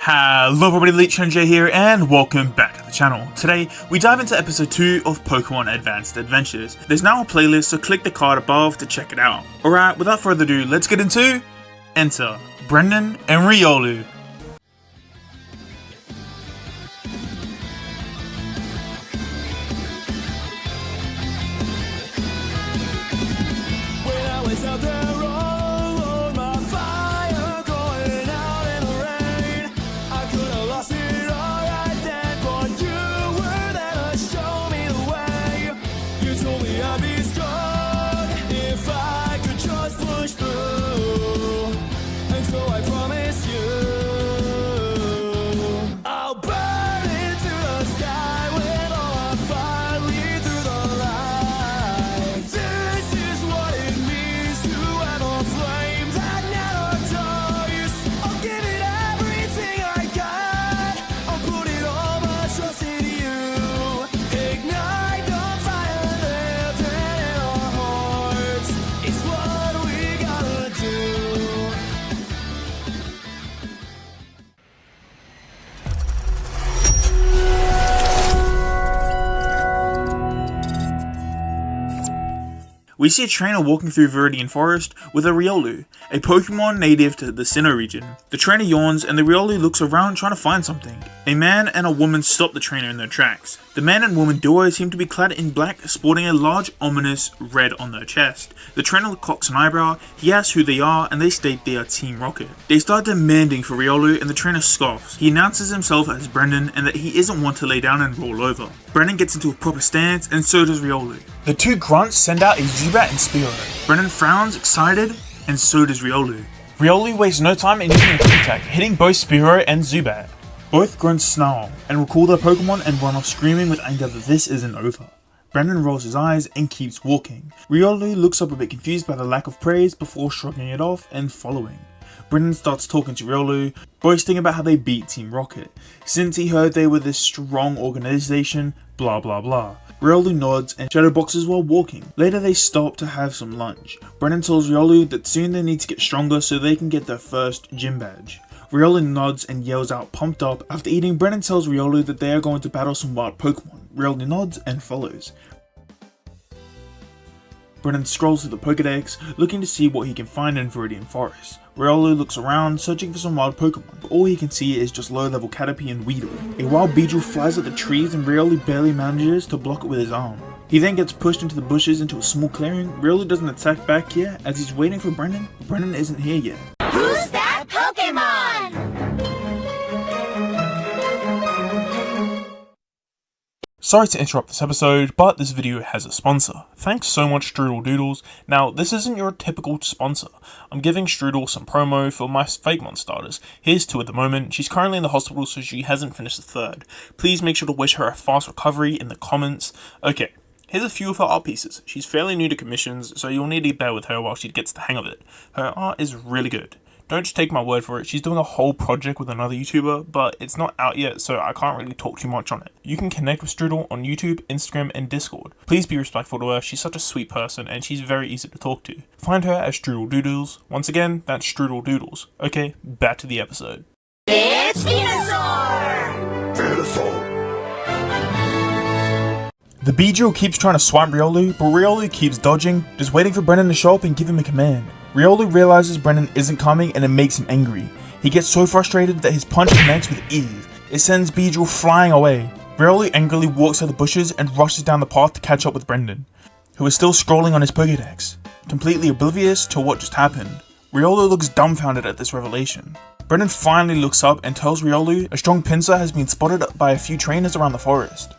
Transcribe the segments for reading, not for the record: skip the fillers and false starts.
Hello everybody, Elite Challenger here and welcome back to the channel. Today, we dive into episode 2 of Pokemon Advanced Adventures. There's now a playlist, so click the card above to check it out. Alright, without further ado, let's get into Enter Brendon and Riolu. When I was out there all on my fire, going out in the rain, I could have lost it all right then, but you were there to show me the way. You told me I'd be strong if I could just push through, and so I promise you I'll burn into the sky with all my fire, lead through the light. This is what it means to have a flame that never dies. I'll give it everything I got. I'll put it all my trust in you. Ignite the fire living in our hearts. It's what we gotta do. We see a trainer walking through Viridian Forest with a Riolu, a Pokemon native to the Sinnoh region. The trainer yawns and the Riolu looks around trying to find something. A man and a woman stop the trainer in their tracks. The man and woman duo seem to be clad in black, sporting a large ominous red on their chest. The trainer cocks an eyebrow, he asks who they are, and they state they are Team Rocket. They start demanding for Riolu and the trainer scoffs. He announces himself as Brendon and that he isn't one to lay down and roll over. Brendon gets into a proper stance and so does Riolu. The two Grunts send out a Zubat and Spearow. Brendon frowns, excited, and so does Riolu. Riolu wastes no time in using a quick attack, hitting both Spearow and Zubat. Both Grunts snarl and recall their Pokemon and run off screaming with anger that this isn't over. Brendon rolls his eyes and keeps walking. Riolu looks up a bit confused by the lack of praise before shrugging it off and following. Brendon starts talking to Riolu, boasting about how they beat Team Rocket, since he heard they were this strong organization, blah blah blah. Riolu nods and shadowboxes while walking. Later they stop to have some lunch. Brendon tells Riolu that soon they need to get stronger so they can get their first gym badge. Riolu nods and yells out pumped up. After eating, Brendon tells Riolu that they are going to battle some wild Pokemon. Riolu nods and follows. Brendon scrolls through the Pokédex, looking to see what he can find in Viridian Forest. Riolu looks around, searching for some wild Pokemon, but all he can see is just low-level Caterpie and Weedle. A wild Beedrill flies at the trees and Riolu barely manages to block it with his arm. He then gets pushed into the bushes into a small clearing. Riolu doesn't attack back yet, as he's waiting for Brendon. Brendon isn't here yet. Who's that Pokemon? Sorry to interrupt this episode, but this video has a sponsor. Thanks so much Strudel Doodles. Now, this isn't your typical sponsor. I'm giving Strudel some promo for my Fakemon starters. Here's 2 at the moment. She's currently in the hospital, so she hasn't finished the 3rd. Please make sure to wish her a fast recovery in the comments. Okay, here's a few of her art pieces. She's fairly new to commissions, so you'll need to bear with her while she gets the hang of it. Her art is really good. Don't just take my word for it, she's doing a whole project with another YouTuber, but it's not out yet, so I can't really talk too much on it. You can connect with Strudel on YouTube, Instagram, and Discord. Please be respectful to her, she's such a sweet person, and she's very easy to talk to. Find her as Strudel Doodles. Once again, that's Strudel Doodles. Okay, back to the episode. It's Venusaur! The Beedrill keeps trying to swipe Riolu, but Riolu keeps dodging, just waiting for Brendon to show up and give him a command. Riolu realizes Brendon isn't coming and it makes him angry. He gets so frustrated that his punch connects with ease. It sends Beedrill flying away. Riolu angrily walks out the bushes and rushes down the path to catch up with Brendon, who is still scrolling on his Pokédex, completely oblivious to what just happened. Riolu looks dumbfounded at this revelation. Brendon finally looks up and tells Riolu a strong Pinsir has been spotted by a few trainers around the forest.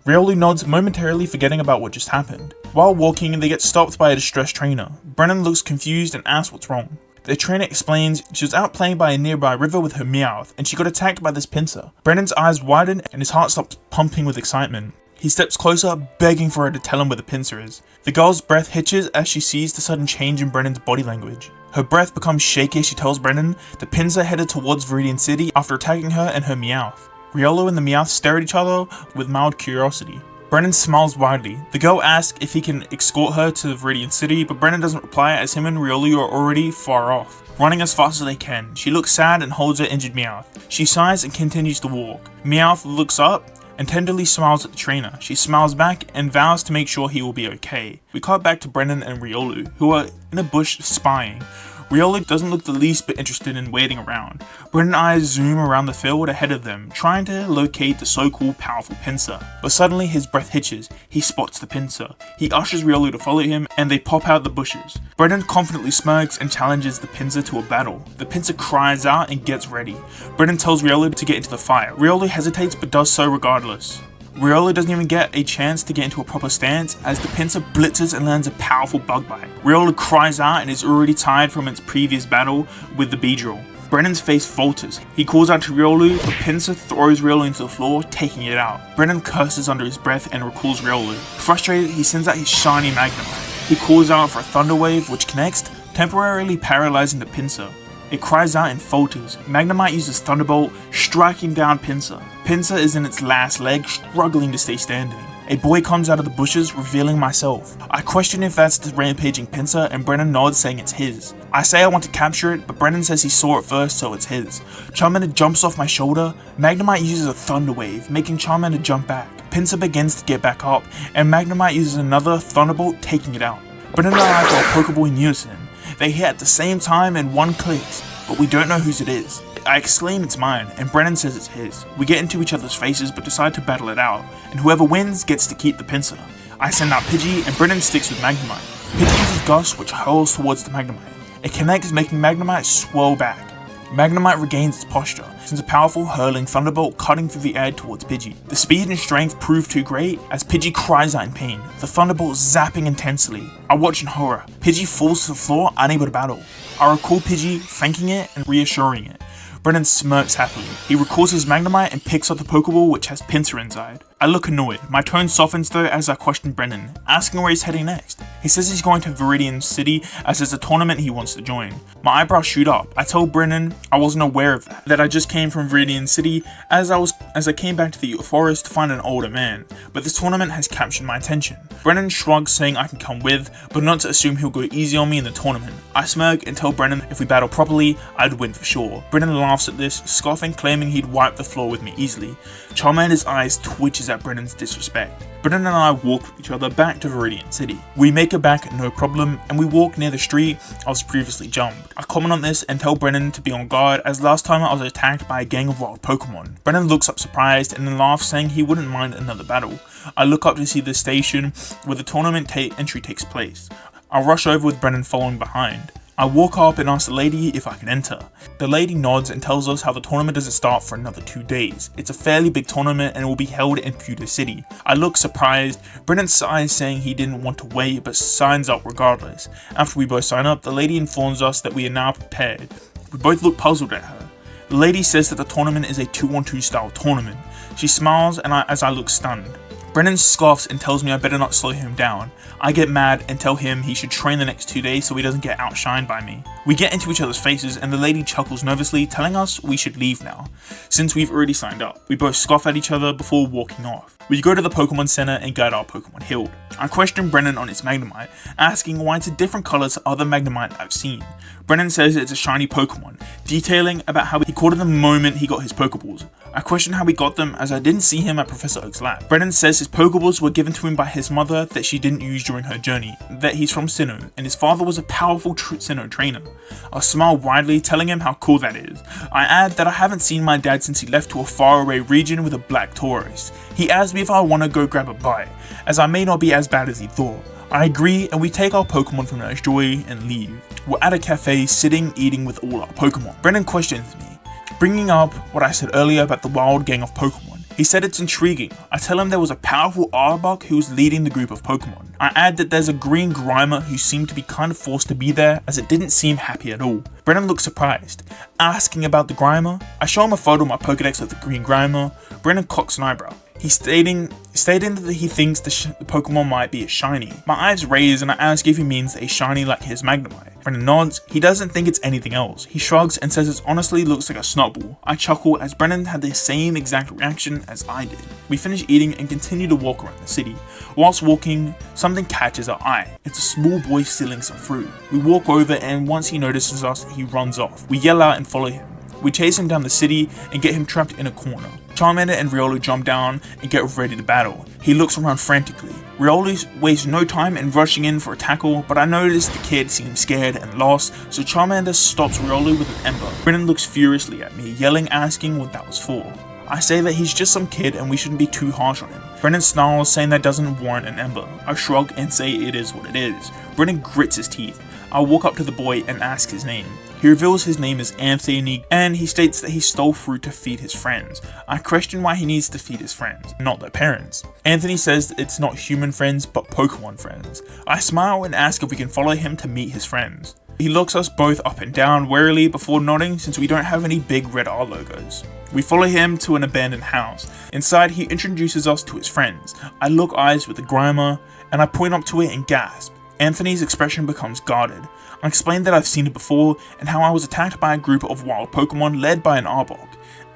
Riolu nods, momentarily forgetting about what just happened. While walking, they get stopped by a distressed trainer. Brendon looks confused and asks what's wrong. The trainer explains she was out playing by a nearby river with her Meowth, and she got attacked by this Pinsir. Brendon's eyes widen and his heart stops pumping with excitement. He steps closer, begging for her to tell him where the Pinsir is. The girl's breath hitches as she sees the sudden change in Brendon's body language. Her breath becomes shaky as she tells Brendon the Pinsir headed towards Viridian City after attacking her and her Meowth. Riolu and the Meowth stare at each other with mild curiosity. Brendon smiles widely. The girl asks if he can escort her to Viridian City, but Brendon doesn't reply as him and Riolu are already far off. running as fast as they can. She looks sad and holds her injured Meowth. She sighs and continues to walk. Meowth looks up and tenderly smiles at the trainer. She smiles back and vows to make sure he will be okay. We cut back to Brendon and Riolu, who are in a bush spying. Riolu doesn't look the least bit interested in waiting around. Brendon's eyes zoom around the field ahead of them, trying to locate the so-called powerful Pinsir. But suddenly his breath hitches. He spots the Pinsir. He ushers Riolu to follow him, and they pop out the bushes. Brendon confidently smirks and challenges the Pinsir to a battle. The Pinsir cries out and gets ready. Brendon tells Riolu to get into the fight. Riolu hesitates but does so regardless. Riolu doesn't even get a chance to get into a proper stance as the Pinsir blitzes and lands a powerful bug bite. Riolu cries out and is already tired from its previous battle with the Beedrill. Brendon's face falters. He calls out to Riolu, but Pinsir throws Riolu into the floor, taking it out. Brendon curses under his breath and recalls Riolu. Frustrated, he sends out his shiny Magnemite. He calls out for a Thunder Wave, which connects, temporarily paralyzing the Pinsir. It cries out and falters. Magnemite uses Thunderbolt, striking down Pinsir. Pinsir is in its last leg, struggling to stay standing. A boy comes out of the bushes, revealing myself. I question if that's the rampaging Pinsir, and Brendon nods, saying it's his. I say I want to capture it, but Brendon says he saw it first, so it's his. Charmander jumps off my shoulder. Magnemite uses a Thunder Wave, making Charmander jump back. Pinsir begins to get back up, and Magnemite uses another Thunderbolt, taking it out. Brendon and I throw a Pokeball in unison. They hit at the same time and one clicks, but we don't know whose it is. I exclaim it's mine, and Brendon says it's his. We get into each other's faces but decide to battle it out, and whoever wins gets to keep the Pinsir. I send out Pidgey, and Brendon sticks with Magnemite. Pidgey uses Gust, which hurls towards the Magnemite. It connects, making Magnemite swirl back. Magnemite regains its posture, sends a powerful hurling Thunderbolt cutting through the air towards Pidgey. The speed and strength prove too great as Pidgey cries out in pain, the Thunderbolt zapping intensely. I watch in horror. Pidgey falls to the floor, unable to battle. I recall Pidgey thanking it and reassuring it. Brendon smirks happily. He recalls his Magnemite and picks up the Pokeball which has Pinsir inside. I look annoyed. My tone softens though as I question Brendon, asking where he's heading next. He says he's going to Viridian City as there's a tournament he wants to join. My eyebrows shoot up. I tell Brendon I wasn't aware of that I just came from Viridian City as I came back to the forest to find an older man, but this tournament has captured my attention. Brendon shrugs, saying I can come with, but not to assume he'll go easy on me in the tournament. I smirk and tell Brendon if we battle properly, I'd win for sure. Brendon laughs at this, scoffing, claiming he'd wipe the floor with me easily. Charmander's eyes twitches at Brendon's disrespect. Brendon and I walk with each other back to Viridian City. We make it back no problem, and we walk near the street I was previously jumped. I comment on this and tell Brendon to be on guard as last time I was attacked by a gang of wild Pokemon. Brendon looks up surprised and then laughs, saying he wouldn't mind another battle. I look up to see the station where the tournament entry takes place. I rush over with Brendon following behind. I walk up and ask the lady if I can enter. The lady nods and tells us how the tournament doesn't start for another 2 days. It's a fairly big tournament and it will be held in Pewter City. I look surprised. Brendon sighs, saying he didn't want to wait but signs up regardless. After we both sign up, the lady informs us that we are now prepared. We both look puzzled at her. The lady says that the tournament is a 2-on-2 style tournament. She smiles as I look stunned. Brendon scoffs and tells me I better not slow him down. I get mad and tell him he should train the next 2 days so he doesn't get outshined by me. We get into each other's faces and the lady chuckles nervously, telling us we should leave now, since we've already signed up. We both scoff at each other before walking off. We go to the Pokemon Center and guide our Pokemon healed. I question Brendon on its Magnemite, asking why it's a different color to other Magnemite I've seen. Brendon says it's a shiny Pokemon, detailing about how he caught it the moment he got his Pokeballs. I question how he got them as I didn't see him at Professor Oak's lab. Brendon says his Pokeballs were given to him by his mother that she didn't use during her journey, that he's from Sinnoh and his father was a powerful Sinnoh trainer. I smile widely, telling him how cool that is. I add that I haven't seen my dad since he left to a faraway region with a black Tauros. He asks me if I want to go grab a bite, as I may not be as bad as he thought. I agree and we take our Pokemon from Nurse Joy and leave. We're at a cafe sitting eating with all our Pokemon. Brendon questions me, bringing up what I said earlier about the wild gang of Pokemon. He said it's intriguing. I tell him there was a powerful Arbok who was leading the group of Pokemon. I add that there's a green Grimer who seemed to be kind of forced to be there as it didn't seem happy at all. Brendon looks surprised, asking about the Grimer. I show him a photo of my Pokedex of the green Grimer. Brendon cocks an eyebrow. He's stating that he thinks the Pokemon might be a shiny. My eyes raise and I ask if he means a shiny like his Magnemite. Brendon nods. He doesn't think it's anything else. He shrugs and says it honestly looks like a snotball. I chuckle as Brendon had the same exact reaction as I did. We finish eating and continue to walk around the city. Whilst walking, something catches our eye. It's a small boy stealing some fruit. We walk over and once he notices us, he runs off. We yell out and follow him. We chase him down the city and get him trapped in a corner. Charmander and Riolu jump down and get ready to battle. He looks around frantically. Riolu wastes no time in rushing in for a tackle, but I notice the kid seems scared and lost, so Charmander stops Riolu with an ember. Brendon looks furiously at me, yelling, asking what that was for. I say that he's just some kid and we shouldn't be too harsh on him. Brendon snarls, saying that doesn't warrant an ember. I shrug and say it is what it is. Brendon grits his teeth. I walk up to the boy and ask his name. He reveals his name is Anthony, and he states that he stole fruit to feed his friends. I question why he needs to feed his friends, not their parents. Anthony says it's not human friends, but Pokemon friends. I smile and ask if we can follow him to meet his friends. He looks us both up and down warily before nodding since we don't have any big red R logos. We follow him to an abandoned house. Inside, he introduces us to his friends. I look eyes with the Grimer, and I point up to it and gasp. Anthony's expression becomes guarded. I explain that I've seen it before and how I was attacked by a group of wild Pokemon led by an Arbok.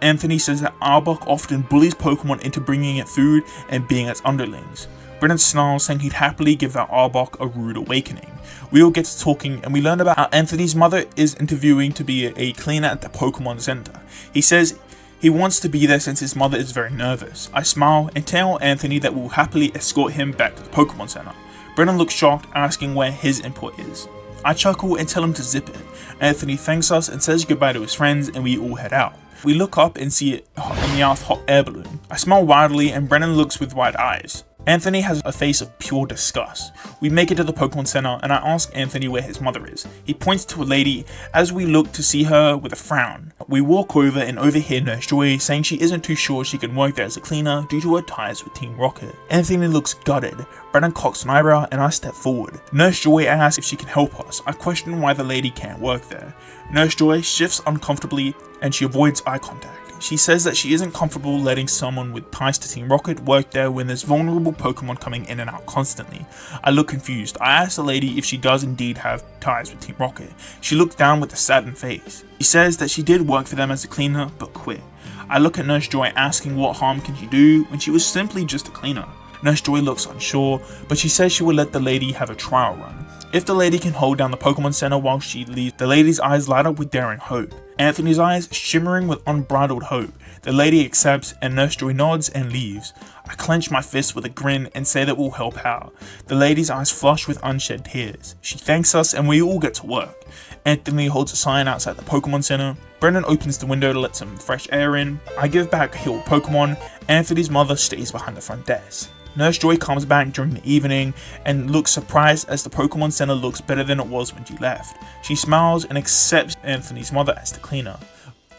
Anthony says that Arbok often bullies Pokemon into bringing it food and being its underlings. Brendon snarls, saying he'd happily give that Arbok a rude awakening. We all get to talking and we learn about how Anthony's mother is interviewing to be a cleaner at the Pokemon Center. He says he wants to be there since his mother is very nervous. I smile and tell Anthony that we'll happily escort him back to the Pokemon Center. Brendon looks shocked, asking where his input is. I chuckle and tell him to zip it. Anthony thanks us and says goodbye to his friends and we all head out. We look up and see it in the hot air balloon. I smile wildly and Brendon looks with wide eyes. Anthony has a face of pure disgust. We make it to the Pokemon Center and I ask Anthony where his mother is. He points to a lady as we look to see her with a frown. We walk over and overhear Nurse Joy saying she isn't too sure she can work there as a cleaner due to her ties with Team Rocket. Anthony looks gutted. Brendon cocks an eyebrow and I step forward. Nurse Joy asks if she can help us. I question why the lady can't work there. Nurse Joy shifts uncomfortably and she avoids eye contact. She says that she isn't comfortable letting someone with ties to Team Rocket work there when there's vulnerable Pokemon coming in and out constantly. I look confused. I ask the lady if she does indeed have ties with Team Rocket. She looks down with a saddened face. She says that she did work for them as a cleaner, but quit. I look at Nurse Joy asking what harm can she do when she was simply just a cleaner. Nurse Joy looks unsure, but she says she will let the lady have a trial run. If the lady can hold down the Pokemon Center while she leaves, the lady's eyes light up with daring hope. Anthony's eyes shimmering with unbridled hope. The lady accepts and Nurse Joy nods and leaves. I clench my fist with a grin and say that we'll help out. The lady's eyes flush with unshed tears. She thanks us and we all get to work. Anthony holds a sign outside the Pokemon Center. Brendon opens the window to let some fresh air in. I give back a healed Pokemon. Anthony's mother stays behind the front desk. Nurse Joy comes back during the evening and looks surprised as the Pokemon Center looks better than it was when she left. She smiles and accepts Anthony's mother as the cleaner,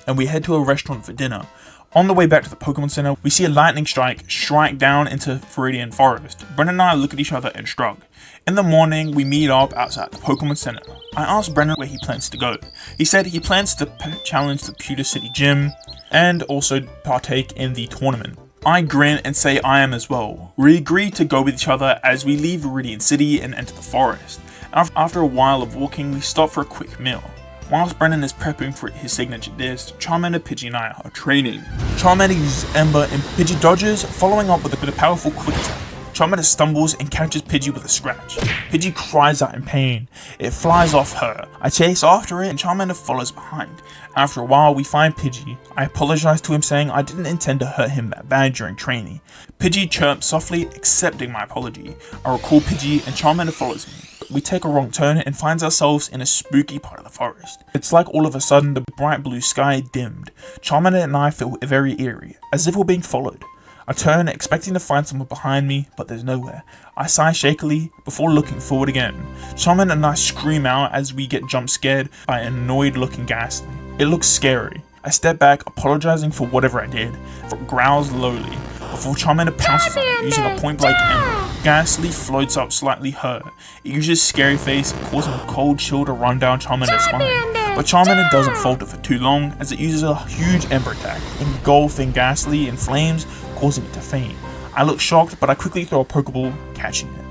and we head to a restaurant for dinner. On the way back to the Pokemon Center, we see a lightning strike down into Viridian Forest. Brendon and I look at each other and shrug. In the morning, we meet up outside the Pokemon Center. I asked Brendon where he plans to go. He said he plans to challenge the Pewter City Gym and also partake in the tournament. I grin and say I am as well. We agree to go with each other as we leave Viridian City and enter the forest. After a while of walking, we stop for a quick meal. Whilst Brendon is prepping for his signature dish, Charmander, Pidgey and I are training. Charmander uses Ember and Pidgey dodges, following up with a powerful quick attack. Charmander stumbles and catches Pidgey with a scratch. Pidgey cries out in pain. It flies off her. I chase after it and Charmander follows behind. After a while, we find Pidgey. I apologize to him saying I didn't intend to hurt him that bad during training. Pidgey chirps softly, accepting my apology. I recall Pidgey and Charmander follows me. We take a wrong turn and find ourselves in a spooky part of the forest. It's like all of a sudden the bright blue sky dimmed. Charmander and I feel very eerie, as if we're being followed. I turn, expecting to find someone behind me, but there's nowhere. I sigh shakily before looking forward again. Charmander and I scream out as we get jump scared by an annoyed looking Gastly. It looks scary. I step back, apologizing for whatever I did, for it growls lowly, before Charmander pounces on it using a point blank ember. Gastly floats up slightly hurt. It uses Scary Face, causing a cold chill to run down Charmander's spine. But Charmander doesn't falter for too long, as it uses a huge ember attack, engulfing Gastly in flames, causing it to faint. I look shocked, but I quickly throw a Pokeball, catching it.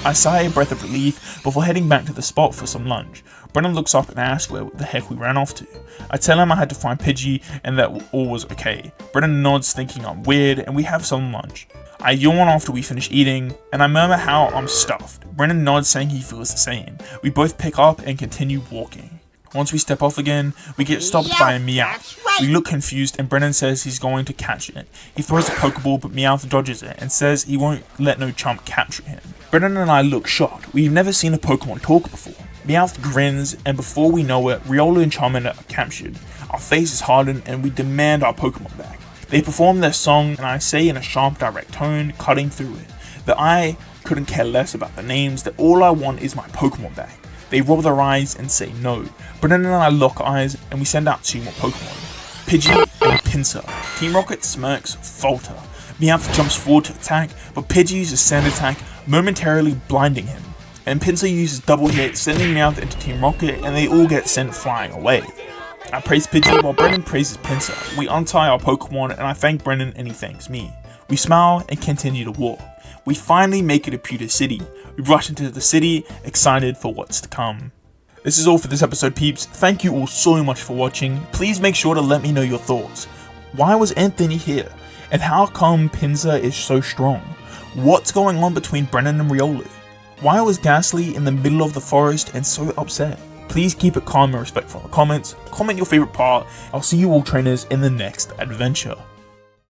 I sigh a breath of relief before heading back to the spot for some lunch. Brendon looks up and asks where the heck we ran off to. I tell him I had to find Pidgey and that all was okay. Brendon nods thinking I'm weird and we have some lunch. I yawn after we finish eating and I murmur how I'm stuffed. Brendon nods saying he feels the same. We both pick up and continue walking. Once we step off again, we get stopped by a Meowth. We look confused and Brendon says he's going to catch it. He throws a Pokeball but Meowth dodges it and says he won't let no chump capture him. Brendon and I look shocked. We've never seen a Pokemon talk before. Meowth grins and before we know it, Riolu and Charmander are captured. Our faces harden and we demand our Pokemon back. They perform their song and I say in a sharp direct tone, cutting through it, that I couldn't care less about the names, that all I want is my Pokemon back. They roll their eyes and say no. Brendon and I lock eyes and we send out 2 more Pokemon, Pidgey and Pinsir. Team Rocket smirks, falter. Meowth jumps forward to attack, but Pidgey uses Sand Attack, momentarily blinding him. And Pinsir uses Double Hit, sending Meowth into Team Rocket and they all get sent flying away. I praise Pidgey while Brendon praises Pinsir. We untie our Pokemon and I thank Brendon and he thanks me. We smile and continue to walk. We finally make it to Pewter City. We rush into the city, excited for what's to come. This is all for this episode, peeps. Thank you all so much for watching. Please make sure to let me know your thoughts. Why was Anthony here? And how come Pinsir is so strong? What's going on between Brendon and Riolu? Why was Gastly in the middle of the forest and so upset? Please keep it calm and respectful in the comments. Comment your favorite part. I'll see you all trainers in the next adventure.